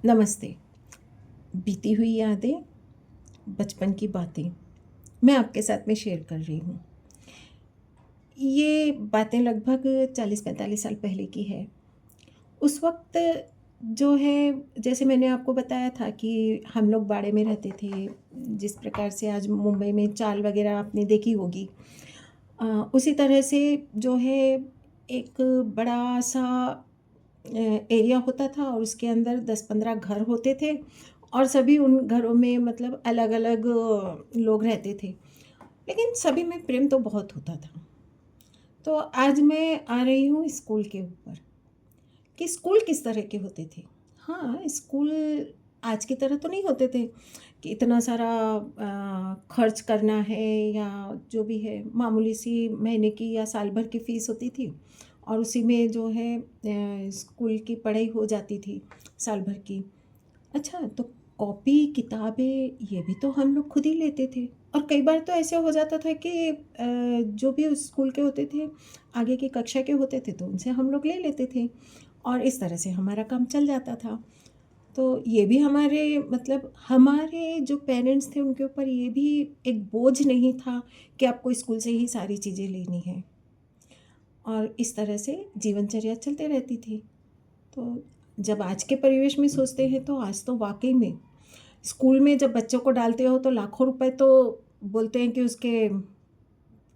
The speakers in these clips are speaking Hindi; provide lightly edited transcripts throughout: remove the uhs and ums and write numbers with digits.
नमस्ते। बीती हुई यादें, बचपन की बातें, मैं आपके साथ में शेयर कर रही हूँ। ये बातें लगभग 40-45 साल पहले की है। उस वक़्त जो है, जैसे मैंने आपको बताया था कि हम लोग बाड़े में रहते थे, जिस प्रकार से आज मुंबई में चाल वग़ैरह आपने देखी होगी। उसी तरह से जो है एक बड़ा-सा एरिया होता था और उसके अंदर 10-15 घर होते थे और सभी उन घरों में मतलब अलग-अलग लोग रहते थे। लेकिन सभी में प्रेम तो बहुत होता था। तो आज मैं आ रही हूँ स्कूल के ऊपर, कि स्कूल किस तरह के होते थे। हाँ, स्कूल आज की तरह तो नहीं होते थे कि इतना सारा खर्च करना है या जो भी है, मामूली सी महीने की या साल भर की फ़ीस होती थी और उसी में जो है स्कूल की पढ़ाई हो जाती थी साल भर की। अच्छा, तो कॉपी, किताबें ये भी तो हम लोग खुद ही लेते थे और कई बार तो ऐसे हो जाता था कि जो भी उस स्कूल के होते थे, आगे की कक्षा के होते थे तो उनसे हम लोग ले लेते थे और इस तरह से हमारा काम चल जाता था। तो ये भी हमारे मतलब हमारे जो पेरेंट्स थे उनके ऊपर ये भी एक बोझ नहीं था कि आपको स्कूल से ही सारी चीज़ें लेनी हैं और इस तरह से जीवनचर्या चलते रहती थी। तो जब आज के परिवेश में सोचते हैं तो आज तो वाक़ई में स्कूल में जब बच्चों को डालते हो तो लाखों रुपए तो बोलते हैं कि उसके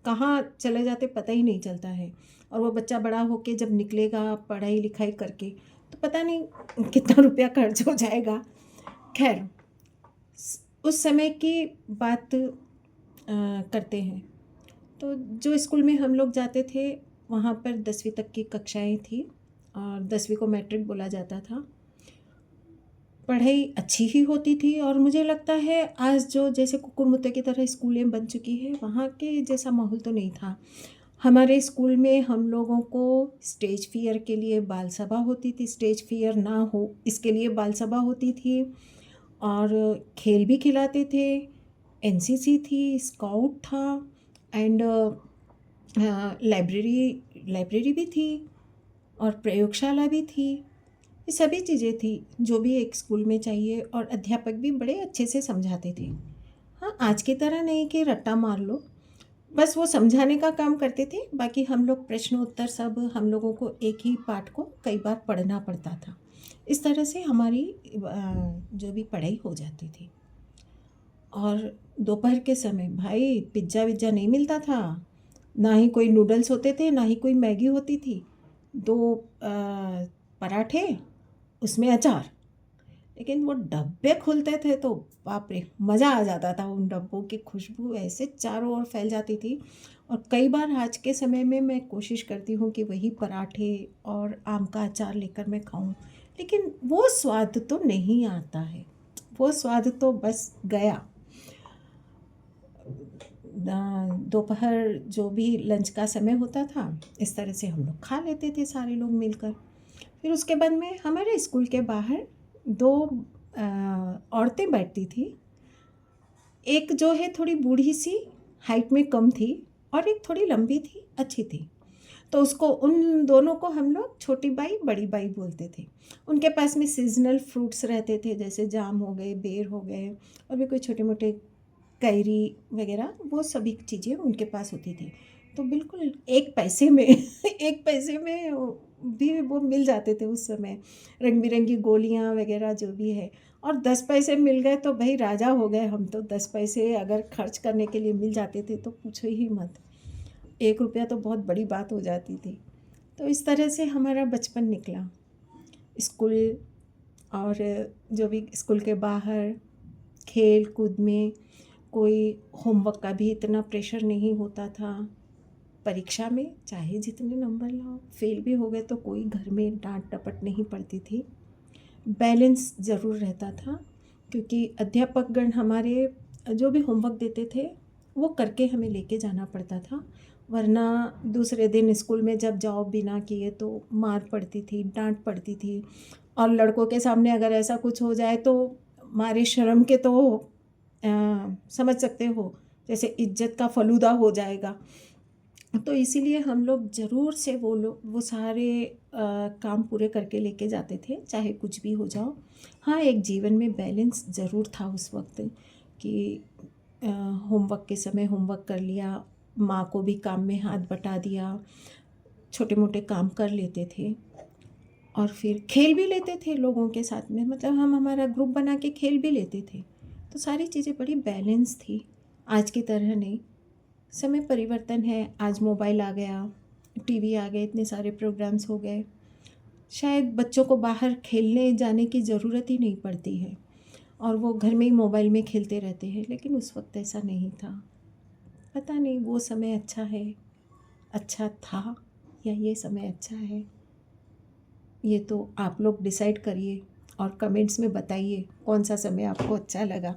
कहाँ चले जाते पता ही नहीं चलता है और वो बच्चा बड़ा होके जब निकलेगा पढ़ाई-लिखाई करके तो पता नहीं कितना रुपया खर्च हो जाएगा। ख़ैर उस समय की बात करते हैं। तो जो स्कूल में हम लोग जाते थे वहाँ पर 10वीं तक की कक्षाएँ थी और 10वीं को मैट्रिक बोला जाता था। पढ़ाई अच्छी ही होती थी और मुझे लगता है आज जो जैसे कुकुरमुत्ते की तरह स्कूलें बन चुकी हैं वहाँ के जैसा माहौल तो नहीं था। हमारे स्कूल में हम लोगों को स्टेज फ़ियर के लिए बाल सभा होती थी, स्टेज फ़ियर ना हो इसके लिए बाल सभा होती थी और खेल भी खिलाते थे, एनसीसी थी, स्काउट था एंड लाइब्रेरी लाइब्रेरी भी थी और प्रयोगशाला भी थी। ये सभी चीज़ें थी जो भी एक स्कूल में चाहिए और अध्यापक भी बड़े अच्छे से समझाते थे। हाँ, आज की तरह नहीं कि रट्टा मार लो, बस वो समझाने का काम करते थे, बाकी हम लोग प्रश्न उत्तर सब हम लोगों को एक ही पाठ को कई बार पढ़ना पड़ता था। इस तरह से हमारी जो भी पढ़ाई हो जाती थी और दोपहर के समय भाई पिज़्ज़ा-विज़्ज़ा नहीं मिलता था, ना ही कोई नूडल्स होते थे, ना ही कोई मैगी होती थी। 2 पराठे, उसमें अचार। लेकिन वो डब्बे खुलते थे तो बाप रे! मज़ा आ जाता था, उन डब्बों की खुशबू ऐसे चारों ओर फैल जाती थी और कई बार आज के समय में मैं कोशिश करती हूँ कि वही पराठे और आम का अचार लेकर मैं खाऊँ, लेकिन वो स्वाद तो नहीं आता है, वो स्वाद तो बस गया। दोपहर जो भी लंच का समय होता था, इस तरह से हम लोग खा लेते थे सारे लोग मिलकर। फिर उसके बाद में हमारे स्कूल के बाहर 2 औरतें बैठती थी। एक जो है थोड़ी बूढ़ी-सी, हाइट में कम थी और एक थोड़ी लंबी थी, अच्छी थी। तो उसको उन दोनों को हम लोग छोटी बाई, बड़ी बाई बोलते थे। उनके पास में सीज़नल फ्रूट्स रहते थे, जैसे जाम हो गए, बेर हो गए और भी कोई छोटे-मोटे कैरी वग़ैरह, वो सभी चीज़ें उनके पास होती थी। तो बिल्कुल 1 पैसे में 1 पैसे में भी वो मिल जाते थे उस समय, रंग-बिरंगी गोलियाँ वग़ैरह जो भी है और 10 पैसे मिल गए तो भई राजा हो गए हम तो, 10 पैसे अगर खर्च करने के लिए मिल जाते थे तो पूछो ही मत। 1 रुपया तो बहुत बड़ी बात हो जाती थी। तो इस तरह से हमारा बचपन निकला। स्कूल और जो भी स्कूल के बाहर खेल-कूद में कोई होमवर्क का भी इतना प्रेशर नहीं होता था। परीक्षा में चाहे जितने नंबर लाओ, फेल भी हो गए तो कोई घर में डाँट-डपट नहीं पड़ती थी। बैलेंस ज़रूर रहता था क्योंकि अध्यापकगण हमारे जो भी होमवर्क देते थे, वो करके हमें लेके जाना पड़ता था। वरना दूसरे दिन स्कूल में जब जाओ बिना किए तो मार पड़ती थी, डाँट पड़ती थी और लड़कों के सामने अगर ऐसा कुछ हो जाए तो मारे शर्म के तो समझ सकते हो, जैसे इज़्ज़त का फ़लूदा हो जाएगा। तो इसीलिए हम लोग ज़रूर से वो सारे काम पूरे करके लेके जाते थे, चाहे कुछ भी हो जाओ। हाँ, एक जीवन में बैलेंस ज़रूर था उस वक्त कि होमवर्क के समय होमवर्क कर लिया, माँ को भी काम में हाथ बटा दिया, छोटे मोटे काम कर लेते थे और फिर खेल भी लेते थे लोगों के साथ में, मतलब हम हमारा ग्रुप बना के खेल भी लेते थे। तो सारी चीज़ें बड़ी बैलेंस थी, आज की तरह नहीं। समय परिवर्तन है, आज मोबाइल आ गया, टीवी आ गए, इतने सारे प्रोग्राम्स हो गए, शायद बच्चों को बाहर खेलने जाने की ज़रूरत ही नहीं पड़ती है और वो घर में ही मोबाइल में खेलते रहते हैं। लेकिन उस वक्त ऐसा नहीं था। पता नहीं वो समय अच्छा है, अच्छा था, या ये समय अच्छा है, ये तो आप लोग डिसाइड करिए और कमेंट्स में बताइए कौन सा समय आपको अच्छा लगा।